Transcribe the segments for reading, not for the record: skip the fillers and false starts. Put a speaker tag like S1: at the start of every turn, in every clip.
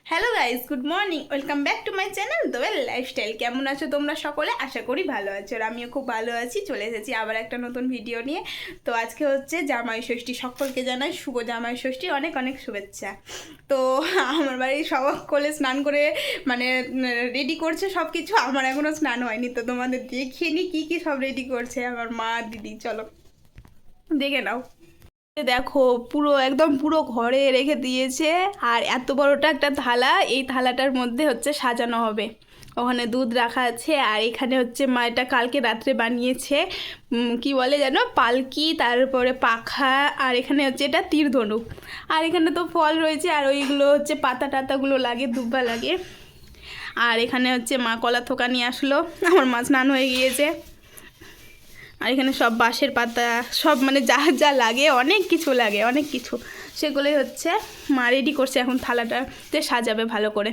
S1: Hello guys, good morning, welcome back to my channel Doyel lifestyle. কেমন আছো তোমরা সকলে? আশা করি ভালো আছো, আর আমিও খুব ভালো আছি। চলে এসেছি আবার একটা নতুন ভিডিও নিয়ে। তো আজকে হচ্ছে জামাই ষষ্ঠী। সকলকে জানাই শুভ জামাই ষষ্ঠী, অনেক অনেক শুভেচ্ছা। তো আমার বাড়ির সকলে স্নান করে মানে রেডি করছে সব কিছু। আমার এখনও স্নান হয়নি, তো তোমাদের দেখিয়ে নি কী কী সব রেডি করছে আমার মা দিদি। চলো দেখে নাও। দেখো পুরো একদম পুরো ঘরে রেখে দিয়েছে। আর এত বড়টা একটা থালা, এই থালাটার মধ্যে হচ্ছে সাজানো হবে। ওখানে দুধ রাখা আছে, আর এখানে হচ্ছে মা এটা কালকে রাত্রে বানিয়েছে। কি বলে যেন, পালকি, তারপরে পাখা, আর এখানে হচ্ছে এটা তীর ধনুক। আর এখানে তো ফল রয়েছে, আর ওইগুলো হচ্ছে পাতা টাতাগুলো লাগে, দুব্বা লাগে। আর এখানে হচ্ছে মা কলা থোকা নিয়ে আসলো। আমার মা স্নান হয়ে গিয়েছে। আর এখানে সব বাঁশের পাতা, সব মানে যা যা লাগে, অনেক কিছু লাগে, অনেক কিছু। সেগুলোই হচ্ছে মা রেডি করছে, এখন থালাটাতে সাজাবে ভালো করে।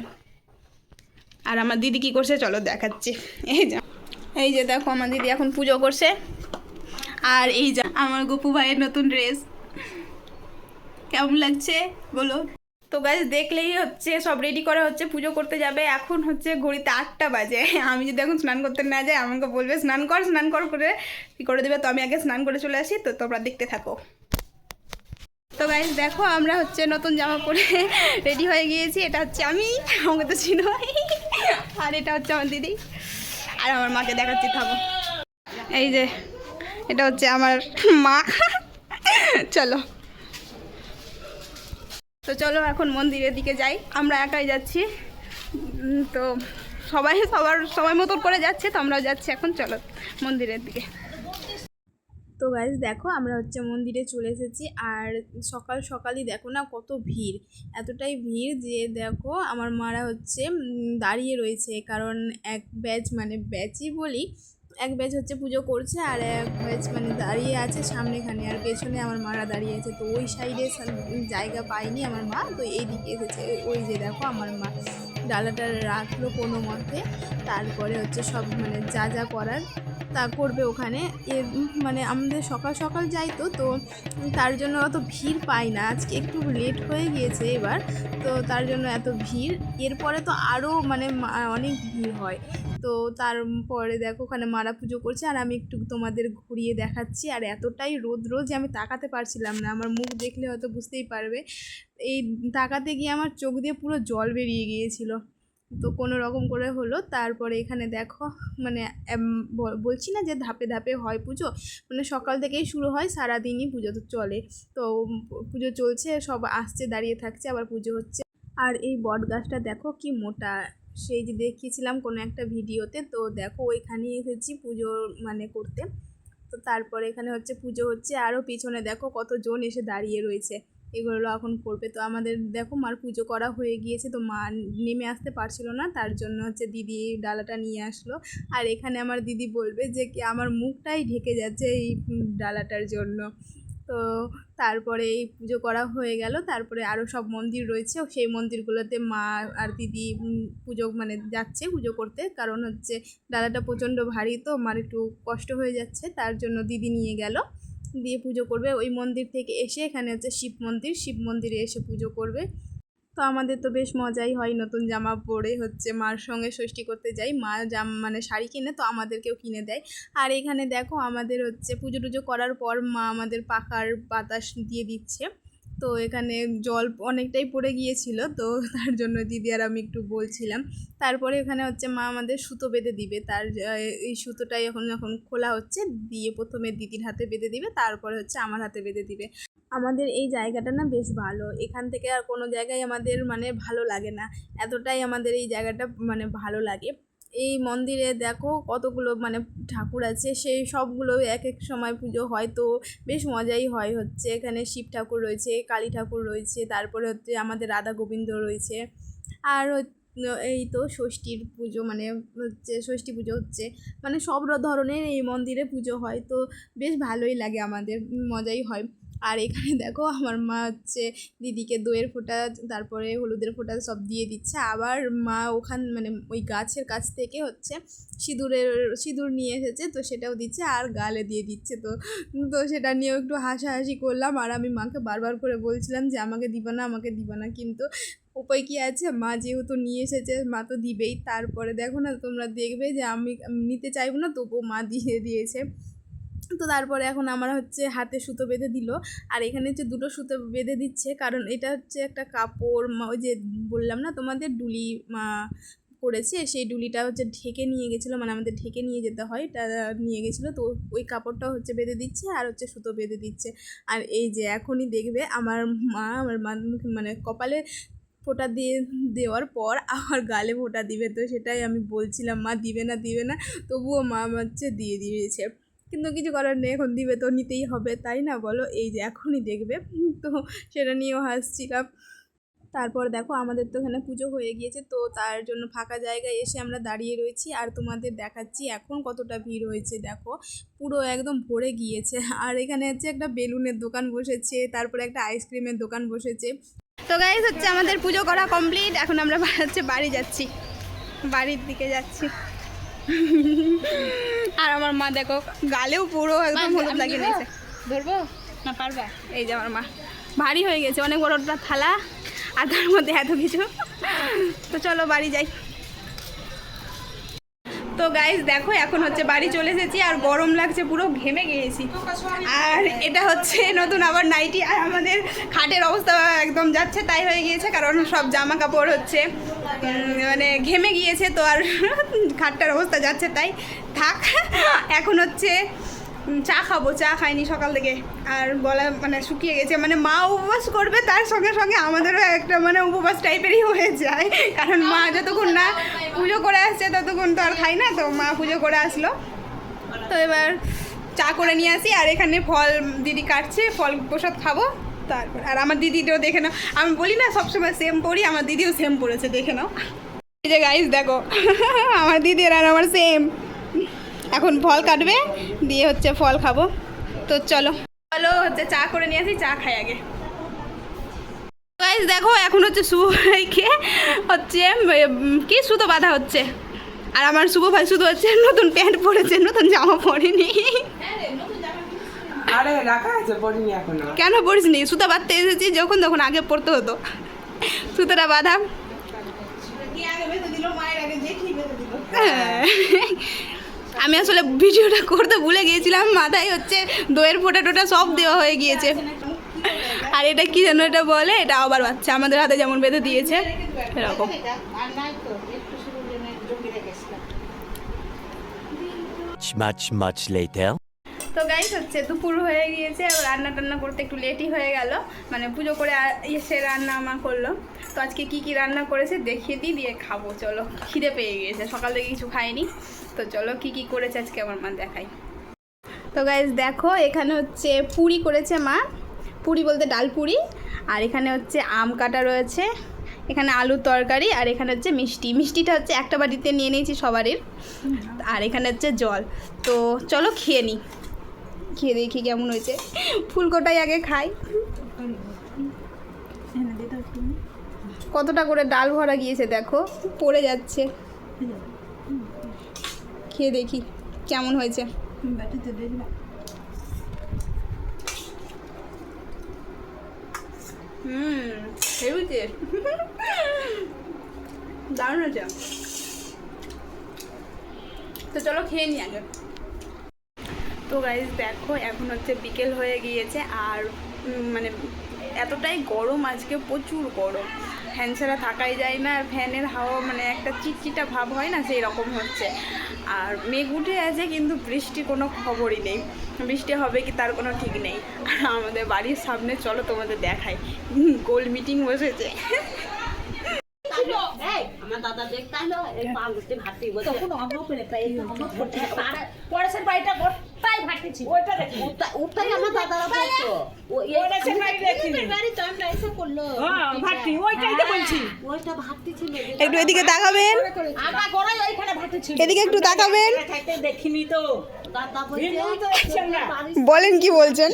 S1: আর আমার দিদি কি করছে চলো দেখাচ্ছি। এই যে দেখো, আমার দিদি এখন পুজো করছে। আর এই যে আমার গপু ভাইয়ের নতুন ড্রেস, কেমন লাগছে বলো? তো গাইজ দেখলেই হচ্ছে সব রেডি করা হচ্ছে, পুজো করতে যাবে। এখন হচ্ছে ঘড়িতে 8টা বাজে। আমি যদি এখন স্নান করতে না যাই, আমাকে বলবে স্নান কর স্নান কর করে কী করে দেবে। তো আমি আগে স্নান করে চলে আসি, তো তোমরা দেখতে থাকো। তো গাইজ দেখো, আমরা হচ্ছে নতুন জামা পরে রেডি হয়ে গিয়েছি। এটা হচ্ছে আমি, আমাকে তো চিনো। আর এটা হচ্ছে আমার দিদি, আর আমার মাকে দেখাচ্ছি, থাকো। এই যে এটা হচ্ছে আমার মা। চলো, তো চলো এখন মন্দিরের দিকে যাই। আমরা একাই যাচ্ছি, তো সবাই সবার সময় মতো করে যাচ্ছে, তো আমরাও যাচ্ছি এখন। চলো মন্দিরের দিকে। তো গাইজ দেখো, আমরা হচ্ছে মন্দিরে চলে এসেছি। আর সকাল সকালই দেখো না কত ভিড়, এতটাই ভিড় যে দেখো আমার মারা হচ্ছে দাঁড়িয়ে রয়েছে। কারণ এক ব্যাচ, মানে ব্যাচই বলি, এক ব্যাচ হচ্ছে পুজো করছে, আর এক ব্যাচ মানে দাঁড়িয়ে আছে সামনেখানে, আর পেছনে আমার মারা দাঁড়িয়ে আছে। তো ওই সাইডে জায়গা পায়নি আমার মা, তো এই দিকে এসেছে। ওই যে দেখো আমার মা ডালাটা রাখলো কোনো মতে, তারপরে হচ্ছে সব মানে যা যা করার তা করবে ওখানে। মানে আমাদের সকাল সকাল যাই, তো তার জন্য অত ভিড় পাই না। আজকে একটু লেট হয়ে গিয়েছে এবার, তো তার জন্য এত ভিড়। এরপরে তো আরও মানে অনেক ভিড় হয়। তো তারপরে দেখো ওখানে মারা পুজো করছে, আর আমি একটু তোমাদের ঘুরিয়ে দেখাচ্ছি। আর এতটাই রৌদ্র যে আমি তাকাতে পারছিলাম না। আমার মুখ দেখলে হয়তো বুঝতেই পারবে, এই তাকাতে গিয়ে আমার চোখ দিয়ে পুরো জল বেরিয়ে গিয়েছিল। তো কোনো রকম করে হলো। তারপরে এখানে দেখো মানে বলছি না যে ধাপে ধাপে হয় পুজো, মানে সকাল থেকেই শুরু হয়, সারাদিনই পুজো তো চলে। তো পুজো চলছে, সব আসছে, দাঁড়িয়ে থাকছে, আবার পুজো হচ্ছে। আর এই বট গাছটা দেখো কি মোটা, সেই যে দেখিয়েছিলাম কোনো একটা ভিডিওতে। তো দেখো ওইখানে এসেছি পুজো মানে করতে। তো তারপরে এখানে হচ্ছে পুজো হচ্ছে, আরও পিছনে দেখো কতজন এসে দাঁড়িয়ে রয়েছে, এগুলো এখন করবে। তো আমাদের দেখো মার পুজো করা হয়ে গিয়েছে, তো মা নেমে আসতে পারছিল না, তার জন্য হচ্ছে দিদি ডালাটা নিয়ে আসলো। আর এখানে আমার দিদি বলবে যে কি আমার মুখটাই ঢেকে যাচ্ছে এই ডালাটার জন্য। তো তারপরে এই পুজো করা হয়ে গেল। তারপরে আরও সব মন্দির রয়েছে, সেই মন্দিরগুলোতে মা আর দিদি পুজো মানে যাচ্ছে পুজো করতে। কারণ হচ্ছে ডালাটা প্রচণ্ড ভারী, তো মার একটু কষ্ট হয়ে যাচ্ছে, তার জন্য দিদি নিয়ে গেল, দিয়ে পুজো করবে। ওই মন্দির থেকে এসে এখানে হচ্ছে শিব মন্দির, শিব মন্দিরে এসে পুজো করবে। তো আমাদের তো বেশ মজাই হয়, নতুন জামা পরে হচ্ছে মার সঙ্গে ষষ্ঠী করতে যাই। মা মানে শাড়ি কিনে, তো আমাদেরকেও কিনে দেয়। আর এখানে দেখো আমাদের হচ্ছে পুজো টুজো করার পর মা আমাদের পাখার বাতাস দিয়ে দিচ্ছে। তো এখানে জল অনেকটাই পড়ে গিয়েছিল, তো তার জন্য দিদি আর আমি একটু বলছিলাম। তারপরে এখানে হচ্ছে মা আমাদের সুতো বেঁধে দিবে। তার এই সুতোটাই যখন খোলা হচ্ছে, দিয়ে প্রথমে দিদির হাতে বেঁধে দিবে, তারপরে হচ্ছে আমার হাতে বেঁধে দিবে। আমাদের এই জায়গাটা না বেশ ভালো, এখান থেকে আর কোনো জায়গায় আমাদের মানে ভালো লাগে না, এতটাই আমাদের এই জায়গাটা মানে ভালো লাগে। এই মন্দিরে দেখো কতগুলো মানে ঠাকুর আছে, সেই সবগুলো এক এক সময় পুজো হয়, তো বেশ মজাই হয়। হচ্ছে এখানে শিব ঠাকুর রয়েছে, কালী ঠাকুর রয়েছে, তারপরে হচ্ছে আমাদের রাধা গোবিন্দ রয়েছে। আর এই তো ষষ্ঠীর পুজো মানে হচ্ছে ষষ্ঠী পুজো হচ্ছে, মানে সব ধরনের এই মন্দিরে পুজো হয়, তো বেশ ভালোই লাগে আমাদের, মজাই হয়। আর এখানে দেখো আমার মা হচ্ছে দিদিকে দইয়ের ফোঁটা, তারপরে হলুদের ফোঁটা সব দিয়ে দিচ্ছে। আবার মা মানে ওই গাছের কাছ থেকে হচ্ছে সিঁদুর নিয়ে এসেছে, তো সেটাও দিচ্ছে আর গালে দিয়ে দিচ্ছে। তো তো সেটা নিয়েও একটু হাসাহাসি করলাম। আর আমি মাকে বারবার করে বলছিলাম যে আমাকে দিবা না, আমাকে দিবা না, কিন্তু উপায় কি আছে, মা যেহেতু নিয়ে এসেছে মা তো দিবেই। তারপরে দেখো না, তোমরা দেখবে যে আমি নিতে চাইবো না, তবুও মা দিয়ে দিয়েছে। তো তারপরে এখন আমার হচ্ছে হাতে সুতো বেঁধে দিল, আর এখানে হচ্ছে দুটো সুতো বেঁধে দিচ্ছে, কারণ এটা হচ্ছে একটা কাপড়, ওই যে বললাম না তোমাদের ডুলি করেছে, সেই ডুলিটা হচ্ছে ঢেকে নিয়ে গেছিলো, মানে আমাদের ঢেকে নিয়ে যেতে হয়, এটা নিয়ে গেছিলো। তো ওই কাপড়টা হচ্ছে বেঁধে দিচ্ছে, আর হচ্ছে সুতো বেঁধে দিচ্ছে। আর এই যে এখনই দেখবে আমার মা মানে কপালে ফোঁটা দেওয়ার পর আমার গালে ফোঁটা দিবে। তো সেটাই আমি বলছিলাম মা দিবে না, তবুও মা হচ্ছে দিয়ে দিয়েছে। কিন্তু কিছু করার নেই, এখন দিবে তো নিতেই হবে, তাই না বলো? এই যে এখনই দেখবে, তো সেটা নিয়েও হাসছিলাম। তারপর দেখো আমাদের তো এখানে পুজো হয়ে গিয়েছে, তো তার জন্য ফাঁকা জায়গায় এসে আমরা দাঁড়িয়ে রয়েছি, আর তোমাদের দেখাচ্ছি এখন কতটা ভিড় হয়েছে। দেখো পুরো একদম ভরে গিয়েছে। আর এখানে হচ্ছে একটা বেলুনের দোকান বসেছে, তারপরে একটা আইসক্রিমের দোকান বসেছে। তো গাইস হচ্ছে আমাদের পুজো করা কমপ্লিট, এখন আমরা হচ্ছে বাড়ি যাচ্ছি, বাড়ির দিকে যাচ্ছি। আর আমার মা দেখো গালেও পুরো একদম হলুদ লাগিয়ে নিয়েছে। ধরবো না, পারবা? এই যে আমার মা ভারী হয়ে গেছে, অনেক বড় একটা থালা, আর তার মধ্যে এত কিছু। তো চলো বাড়ি যাই। তো গাইস দেখো এখন হচ্ছে বাড়ি চলে এসেছি, আর গরম লাগছে, পুরো ঘেমে গিয়েছি। আর এটা হচ্ছে নতুন আবার নাইটি, আর আমাদের খাটের অবস্থা একদম যাচ্ছে তাই হয়ে গিয়েছে, কারণ সব জামা কাপড় হচ্ছে মানে ঘেমে গিয়েছে, তো আর খাটটার অবস্থা যাচ্ছে তাই থাক। এখন হচ্ছে চা খাবো, চা খাইনি সকাল থেকে, আর গলা মানে শুকিয়ে গেছে। মানে মা উপবাস করবে, তার সঙ্গে সঙ্গে আমাদেরও একটা মানে উপবাস টাইপেরই হয়ে যায়, কারণ মা যতক্ষণ না পুজো করে আসছে ততক্ষণ তো আর খাই না। তো মা পুজো করে আসলো, তো এবার চা করে নিয়ে আসি, আর এখানে ফল দিদি কাটছে, ফল প্রসাদ খাবো। তারপর আর আমার দিদিটাও দেখে নাও, আমি বলি না সবসময় সেম পড়ি, আমার দিদিও সেম পড়েছে, দেখে নাও। এই যে গাইস দেখো আমার দিদির আর আমার সেম। এখন ফল কাটবে, দিয়ে হচ্ছে ফল খাবো। তো চলো হচ্ছে চা করে নিয়ে আসি, চা খাই আগে। গাইস দেখো এখন হচ্ছে শুভ ভাইকে হচ্ছে কি সুতো বাঁধা হচ্ছে, আর আমার শুভ ভাই শুধু হচ্ছে নতুন প্যান্ট পরেছে, নতুন জামা পরেনি।
S2: আরে রাখা আছে, পরিনি এখনো।
S1: কেন পরিস নি? সুতো বাঁধতে এসেছি, যখন তখন আগে পড়তে হতো, সুতোটা বাঁধা। আমি আসলে ভিডিওটা করতে ভুলে গিয়েছিলাম, মাথায় হচ্ছে দইয়ের ফোঁটা টোটা সব দেওয়া হয়ে গিয়েছে। আর এটা কি যেন এটা বলে, এটা আবার বাচ্চা আমাদের হাতে যেমন বেঁধে দিয়েছে এরকম।
S3: Much later.
S1: তো গাইস হচ্ছে দুপুর হয়ে গিয়েছে, আর রান্না টান্না করতে একটু লেটই হয়ে গেল, মানে পুজো করে এসে রান্না মা করলো। তো আজকে কি কি রান্না করেছে দেখিয়ে দিই, দিয়ে খাবো। চলো, খিদে পেয়ে গিয়েছে, সকাল থেকে কিছু খাইনি। তো চলো কি কি করেছে আজকে আমার মা দেখাই। তো গাইস দেখো এখানে হচ্ছে পুরি করেছে মা, পুরি বলতে ডাল পুরি, আর এখানে হচ্ছে আম কাটা রয়েছে, এখানে আলুর তরকারি, আর এখানে হচ্ছে মিষ্টিটা হচ্ছে একটা বাটিতে নিয়ে নিয়েছি সবারই, আর এখানে হচ্ছে জল। তো চলো খেয়ে নিই, খেয়ে দেখি কেমন হয়েছে। ফুলকোটাই আগে খাই। কতটা করে ডাল ভরা গিয়েছে দেখো, পড়ে যাচ্ছে। খেয়ে দেখি কেমন হয়েছে। হেভি দারুণ হয়েছে। তো চলো খেয়ে নি আগে। তো গাইস দেখো এখন হচ্ছে বিকেল হয়ে গিয়েছে, আর মানে এতটাই গরম আজকে, প্রচুর গরম, ফ্যান ছাড়া থাকাই যায় না, আর ফ্যানের হাওয়া মানে একটা চিটচিটা ভাব হয় না, সেই রকম হচ্ছে। আর মেঘ উঠে আছে, কিন্তু বৃষ্টির কোনো খবরই নেই, বৃষ্টি হবে কি তার কোনো ঠিক নেই। আর আমাদের বাড়ির সামনে চলো তোমাদের দেখাই, গোল মিটিং বসেছে।
S4: আমার দাদা দেখতাইলো এই পাগলতে ভাতি বসে তখন অন্য করে প্রায় পরেশের বাড়িটা গোটাই ভাতি ছিল ওইটা দেখি ওটাই আমার দাদারা বলতো ওইটা সে বাড়ি দেখিনি বাড়ি তো আমরা এসে করলো হ্যাঁ ভাতি ওইটাই তো বলছি ওইটা ভাতি ছিল।
S1: একটু এদিকে তাকাবেন,
S4: আমার গোড়ায় ওইখানে ভাতি ছিল,
S1: এদিকে একটু তাকাবেন।
S4: থাকতে দেখিনি তো দাদা বলতে
S1: বলেন কি বলছেন।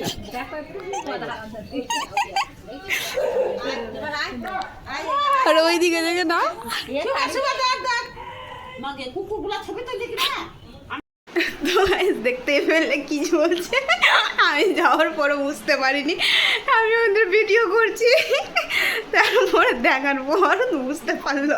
S1: আর ওইদিকে দেখে না, তো গাইস দেখতেই পেলে কি বলছে, আমি যাওয়ার পরে বুঝতে পারিনি, আমি ওদের ভিডিও করছি, তারপরে দেখার পর বুঝতে পারলো।